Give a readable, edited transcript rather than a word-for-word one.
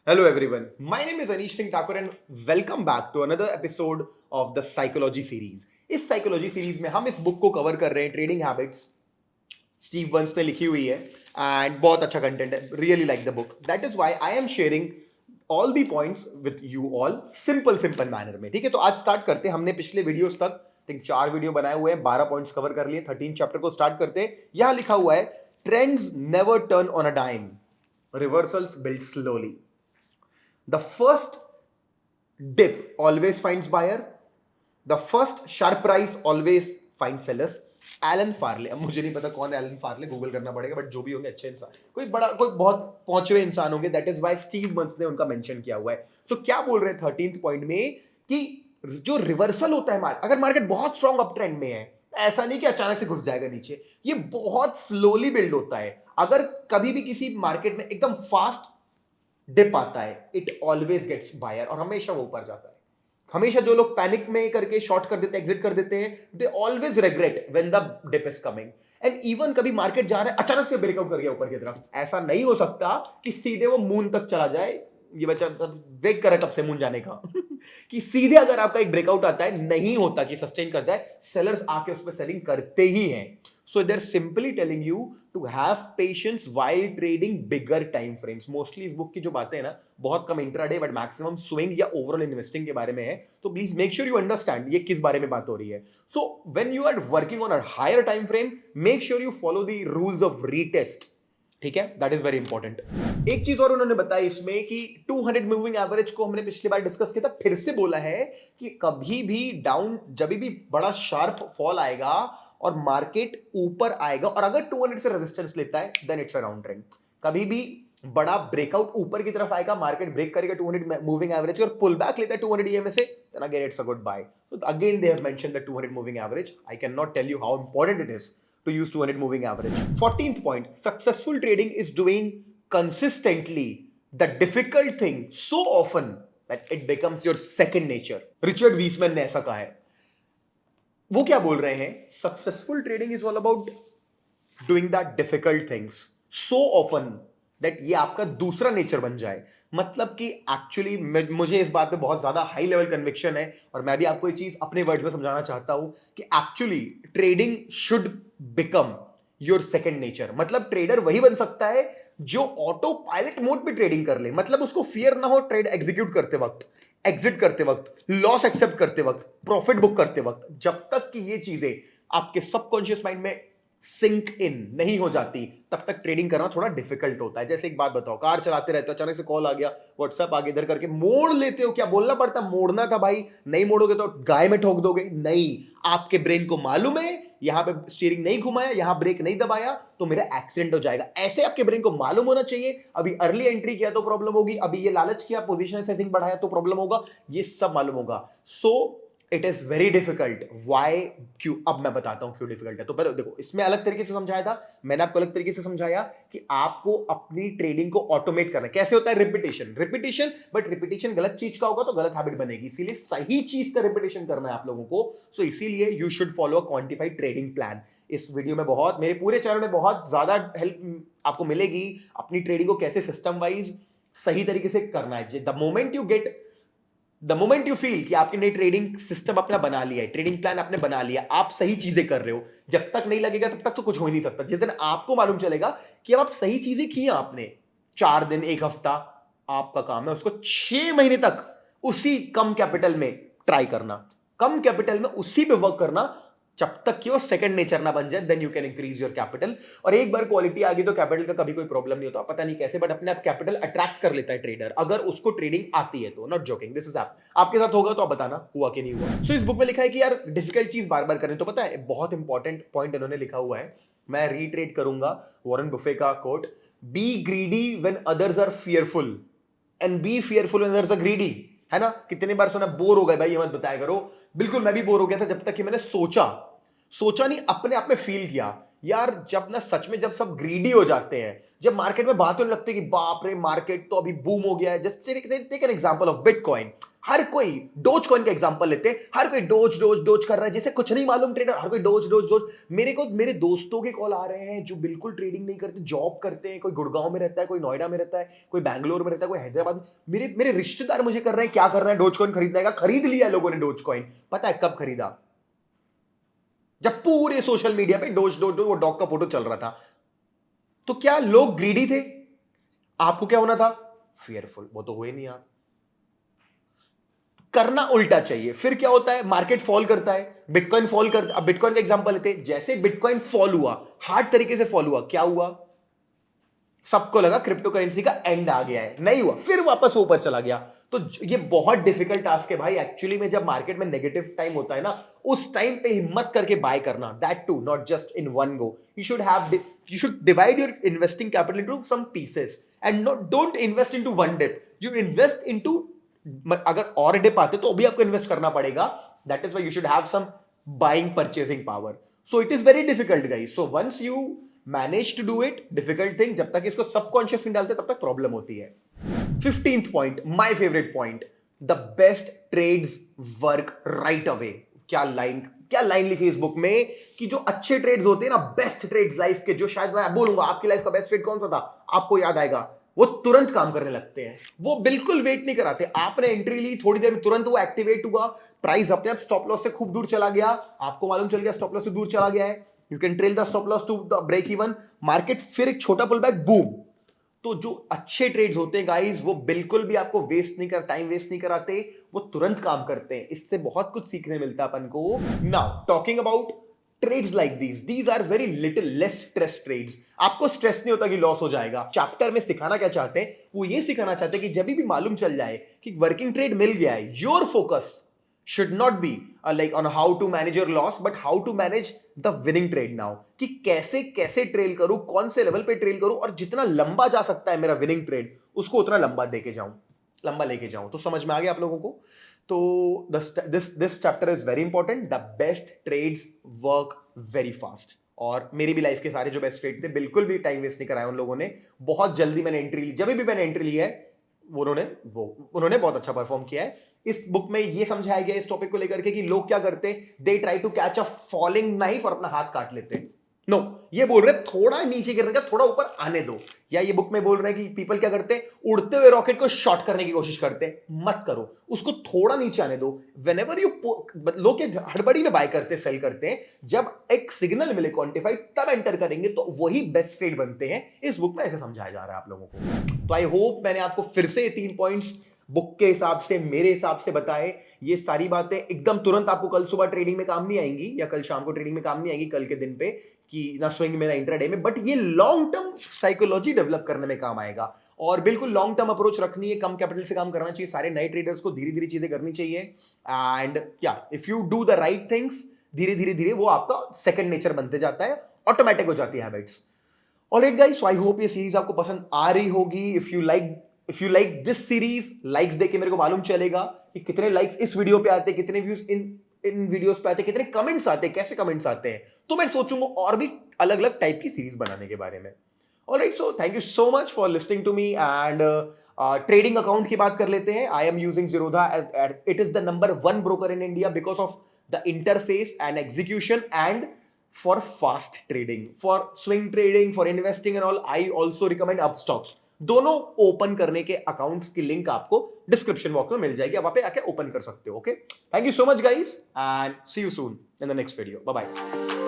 Hello everyone, my name is Anish Singh Thakur and welcome back to another episode of the Psychology series. इस psychology series में हम इस book को cover कर रहे हैं, ट्रेडिंग हैबिट्स। स्टीव बंस ने लिखी हुई है एंड बहुत अच्छा कंटेंट है, really like the book. That is why I am sharing all the points with you all simple manner में। ठीक है, तो आज स्टार्ट करते हैं। हमने पिछले वीडियोस तक थिंक 4 वीडियो बनाए हुए हैं, 12 पॉइंट्स कवर कर लिए। 13 चैप्टर को स्टार्ट करते हैं। यहां लिखा हुआ है, trends never turn on a dime, reversals build slowly, the first dip always finds buyer, the first sharp rise always finds sellers. Alan Farley, अब मुझे नहीं पता कौन है एलन फार्ले, गूगल करना पड़ेगा, बट जो भी होंगे अच्छे इंसान, कोई बहुत पहुंचे हुए इंसान होंगे। दैट इज व्हाई स्टीव बंस ने उनका मेंशन किया हुआ है। तो क्या बोल रहे हैं 13th पॉइंट में कि जो रिवर्सल होता है, अगर मार्केट बहुत स्ट्रॉन्ग अप ट्रेंड में है, ऐसा नहीं कि अचानक से घुस जाएगा नीचे, ये बहुत स्लोली बिल्ड होता है। अगर कभी भी किसी मार्केट में एकदम फास्ट डिप आता है, इट ऑलवेज गेट्स बायर, और हमेशा वो ऊपर जाता है। हमेशा जो लोग पैनिक में करके शॉर्ट कर देते हैं, एग्जिट कर देते हैं, they always regret when the dip is coming. And even कभी मार्केट जा रहा है, अचानक से ब्रेकआउट कर गया ऊपर की तरफ, ऐसा नहीं हो सकता कि सीधे वो मून तक चला जाए। ये बच्चा वेट कर रहा है कब से मून जाने का कि सीधे अगर आपका एक ब्रेकआउट आता है, नहीं होता कि सस्टेन कर जाए। सेलर्स आके उस पर सेलिंग करते ही हैं। So they're simply telling you to have patience while trading bigger time frames. Mostly इस बुक की जो बातें हैं ना, बहुत कम इंट्राडे बट मैक्सिमम स्विंग या ओवरऑल इन्वेस्टिंग के बारे में है। तो please make sure you understand ये किस बारे में बात हो रही है। So when you are working on a higher time frame, make sure you follow the rules of retest. ठीक है, दैट इज वेरी इंपॉर्टेंट। एक चीज और उन्होंने बताया इसमें कि 200 मूविंग एवरेज को हमने पिछली बार डिस्कस किया था, फिर से बोला है कि कभी भी डाउन, जब भी बड़ा शार्प फॉल आएगा और मार्केट ऊपर आएगा और अगर 200 से रेजिस्टेंस लेता है, then it's a round trend. कभी भी बड़ा ब्रेकआउट ऊपर की तरफ आएगा, मार्केट ब्रेक करेगा 200 मूविंग एवरेज और पुल बैक लेता है 200 ईएमए से, then again it's a good buy. So again they have mentioned the 200 moving average. I can not tell you how important it is to use 200 moving average. 14th point, successful trading is doing consistently the difficult thing so often that it becomes your second nature. Richard Weismann ने ऐसा कहा है। वो क्या बोल रहे हैं? Successful trading is all about doing that difficult things so often that ये आपका दूसरा नेचर बन जाए। मतलब कि एक्चुअली मुझे इस बात पे बहुत ज्यादा हाई लेवल कन्विक्शन है और मैं भी आपको ये चीज अपने वर्ड्स में समझाना चाहता हूं कि actually trading should become your second nature. मतलब ट्रेडर वही बन सकता है जो ऑटो पायलट मोड पे ट्रेडिंग कर ले। मतलब उसको फियर ना हो ट्रेड एग्जीक्यूट करते वक्त, एग्जिट करते वक्त, लॉस एक्सेप्ट करते वक्त, प्रॉफिट बुक करते वक्त। जब तक कि ये चीजें आपके सबकॉन्शियस माइंड में सिंक इन नहीं हो जाती, तब तक ट्रेडिंग करना थोड़ा डिफिकल्ट होता है। जैसे एक बात बताओ, कार चलाते रहते हो, अचानक से कॉल आ गया, व्हाट्सएप आ गया, इधर करके मोड़ लेते हो। क्या बोलना पड़ता? मोड़ना था भाई, नहीं मोड़ोगे तो गाय में ठोक दोगे। नहीं, आपके ब्रेन को मालूम है यहां पे स्टीयरिंग नहीं घुमाया, यहां ब्रेक नहीं दबाया तो मेरा एक्सीडेंट हो जाएगा। ऐसे आपके ब्रेन को मालूम होना चाहिए। अभी अर्ली एंट्री किया तो प्रॉब्लम होगी, अभी ये लालच किया, पोजीशन सेसिंग बढ़ाया तो प्रॉब्लम होगा, ये सब मालूम होगा। So it is very difficult. Why? क्यों? अब मैं बताता हूं क्यों डिफिकल्ट है। तो पहले देखो, इसमें अलग तरीके से समझाया था, मैंने आपको अलग तरीके से समझाया कि आपको अपनी ट्रेडिंग को ऑटोमेट करना है। कैसे होता है? रिपीटेशन। बट रिपीटेशन गलत चीज का होगा तो गलत हैबिट बनेगी, इसीलिए सही चीज का रिपीटेशन करना है आप लोगों को। सो इसीलिए you should follow a quantified trading plan. इस वीडियो में बहुत, मेरे पूरे चैनल में बहुत ज्यादा हेल्प आपको मिलेगी अपनी ट्रेडिंग को कैसे सिस्टम वाइज सही तरीके से करना है। द मोमेंट यू फील कि आपने नई ट्रेडिंग सिस्टम अपना बना लिया है, ट्रेडिंग प्लान आपने बना लिया, आप सही चीजें कर रहे हो, जब तक नहीं लगेगा तब तक तो कुछ हो ही नहीं सकता। जिस दिन आपको मालूम चलेगा कि अब आप सही चीजें की आपने, 4 दिन, 1 हफ्ता, आपका काम है उसको 6 महीने तक उसी कम कैपिटल में ट्राई करना, कम कैपिटल में उसी पे वर्क करना, जब तक कि वो सेकंड नेचर ना बन जाए, then you can increase your capital. और एक बार क्वालिटी आ गई तो कैपिटल का कभी कोई प्रॉब्लम नहीं होता, पता नहीं कैसे, बट अपने आप कैपिटल अट्रैक्ट कर लेता है ट्रेडर, अगर उसको ट्रेडिंग आती है तो। नॉट जोकिंग, दिस इज आपके साथ होगा तो आप बताना हुआ कि नहीं हुआ। सो इस बुक में लिखा है कि यार डिफिकल्ट चीज बार बार करें। तो पता है बहुत इंपॉर्टेंट पॉइंट इन्होंने लिखा हुआ है, मैं रीट्रेड करूंगा वॉरेन बुफे का quote, be greedy when others are fearful and be fearful when others are greedy. है ना? कितने बार सुना, बोर हो गए भाई, ये मत बताया करो। बिल्कुल मैं भी बोर हो गया था जब तक कि मैंने सोचा नहीं, अपने आप में फील किया। यार जब ना सच में जब सब ग्रीडी हो जाते हैं, जब मार्केट में बात होने लगती है कि बाप रे मार्केट तो अभी बूम हो गया है। Just take an example of bitcoin. हर कोई डोज कॉइन का एग्जांपल लेते हैं, हर कोई डोज डोज डोज कर रहा है, जैसे कुछ नहीं मालूम ट्रेडर, हर कोई डोज डोज डोज। मेरे दोस्तों के कॉल आ रहे हैं जो बिल्कुल ट्रेडिंग नहीं करते, जॉब करते हैं, कोई गुड़गांव में रहता है, कोई नोएडा में रहता है, कोई बैंगलोर में रहता है, कोई हैदराबाद में। मेरे मेरे रिश्तेदार मुझे कर रहे हैं, क्या करना है, डोज कॉइन खरीदना है। खरीद लिया लोगों ने डोज कॉइन। पता है कब खरीदा? जब पूरे सोशल मीडिया पे डोज डोज डोज वो डॉग का फोटो चल रहा था। तो क्या लोग ग्रीडी थे? आपको क्या होना था? फियरफुल। वो तो हुए नहीं आप। करना उल्टा चाहिए। फिर क्या होता है? मार्केट फॉल करता है, बिटकॉइन फॉल करता है। अब बिटकॉइन का एग्जांपल लेते हैं, जैसे बिटकॉइन फॉल हुआ, हार्ड तरीके से फॉल हुआ, क्या हुआ? सबको लगा क्रिप्टो करेंसी का एंड आ गया है, नहीं हुआ, फिर वापस ऊपर चला गया। तो ये बहुत डिफिकल्ट टास्क है भाई एक्चुअली में। जब मार्केट में नेगेटिव टाइम होता है ना, उस टाइम पे हिम्मत करके बाय करना, that too not just in one go. You should divide your investing capital into some pieces and not don't invest into one dip. You invest into, अगर और डिप आते तो भी आपको इन्वेस्ट करना पड़ेगा। That is why you should have some buying purchasing power. So it is very difficult guys. So once you manage to do it, difficult thing, जब तक इसको सबकॉन्शियस में डालते तब तक प्रॉब्लम होती है। 15th point, my favourite point, the best trades work right away. क्या लाइन लिखी इस बुक में कि जो अच्छे ट्रेड्स होते हैं ना, बेस्ट ट्रेड्स लाइफ के, जो शायद मैं बोलूंगा आपकी लाइफ का बेस्ट ट्रेड कौन सा था, आपको याद आएगा, वो तुरंत काम करने लगते हैं। वो बिल्कुल वेट नहीं कराते। आपने एंट्री ली, थोड़ी देर में तुरंत वो एक्टिवेट हुआ, प्राइस अपने आप स्टॉप लॉस से खूब दूर चला गया, आपको मालूम चल गया स्टॉप लॉस से दूर चला गया है, you can trail the stop loss to the break even, market फिर एक छोटा पुल बैक, बूम। तो जो अच्छे ट्रेड्स होते हैं गाइस, वो बिल्कुल भी आपको टाइम वेस्ट नहीं कराते, वो तुरंत काम करते हैं। इससे बहुत कुछ सीखने मिलता है अपन को। Now talking about trades like these are very little less stress trades. आपको स्ट्रेस नहीं होता कि लॉस हो जाएगा। चैप्टर में सिखाना क्या चाहते हैं? वो ये सिखाना चाहते हैं कि जब भी मालूम चल जाए कि वर्किंग ट्रेड मिल गया है, your focus should not be like on how to manage your loss, but how to manage the winning trade now। कि कैसे ट्रेल करूं, कौन से लेवल पे ट्रेल करूं, और जितना लंबा जा सकता है मेरा विनिंग ट्रेड, उसको उतना लंबा लेके जाऊं। तो समझ में आ गया आप लोगों को? तो this chapter is very important. The best trades work very fast. और मेरी भी लाइफ के सारे जो बेस्ट ट्रेड थे, बिल्कुल भी टाइम वेस्ट नहीं कराया उन लोगों ने। बहुत जल्दी मैंने एंट्री ली, जब भी मैंने एंट्री ली है, उन्होंने बहुत अच्छा परफॉर्म किया है। इस बुक में ये समझाया गया इस टॉपिक को लेकर के कि लोग क्या करते हैं, they try to catch a falling knife और अपना हाथ काट लेते हैं। नो, ये बोल रहे थोड़ा नीचे गिरने का, थोड़ा ऊपर आने दो। या ये बुक में बोल रहे हैं कि पीपल क्या करते हैं, उड़ते हुए रॉकेट को शॉर्ट करने की कोशिश करते हैं। मत करो, उसको थोड़ा नीचे आने दो। व्हेनेवर यू, लोग हड़बड़ी में बाय करते सेल करते हैं, जब एक सिग्नल मिले क्वांटिफाइड तब एंटर करेंगे, तो वही बेस्ट ट्रेड बनते हैं। इस बुक में ऐसे समझाया जा रहा है आप लोगों को। तो आई होप मैंने आपको फिर से 3 पॉइंट्स बुक के हिसाब से, मेरे हिसाब से बताए। ये सारी बातें एकदम तुरंत आपको कल सुबह ट्रेडिंग में काम नहीं आएंगी, या कल शाम को ट्रेडिंग में काम नहीं आएंगी, कल के दिन पे, कि ना स्विंग में ना इंट्राडे में, बट ये लॉन्ग टर्म साइकोलॉजी डेवलप करने में काम आएगा। और बिल्कुल लॉन्ग टर्म अप्रोच रखनी है, कम कैपिटल से काम करना चाहिए। सारे नए ट्रेडर्स को धीरे धीरे चीजें करनी चाहिए। एंड या if you do the right things, धीरे धीरे वो आपका सेकंड नेचर बनते जाता है, ऑटोमेटिक हो जाती है habits. Alright guys, so I hope ये सीरीज आपको पसंद आ रही होगी। If you like this series, likes देके मेरे को मालूम चलेगा कि कितने लाइक्स इस वीडियो पे आते हैं, कितने व्यूज इन वीडियोस पे आते हैं, कितने कमेंट्स आते हैं, कैसे कमेंट्स आते हैं। तो मैं सोचूंगा और भी अलग अलग टाइप की सीरीज बनाने के बारे में। Alright, so thank you so much for listening to me. And trading account की बात कर लेते हैं। I am using Zerodha as it is the number 1 broker in India because of the interface and execution, and for fast trading, for swing trading, for investing and all, I also recommend Upstocks। दोनों open करने के accounts की link आपको description box में मिल जाएगी, आप वहां पे आके ओपन कर सकते हो। Okay, thank you so much guys, and see you soon in the next video. Bye bye.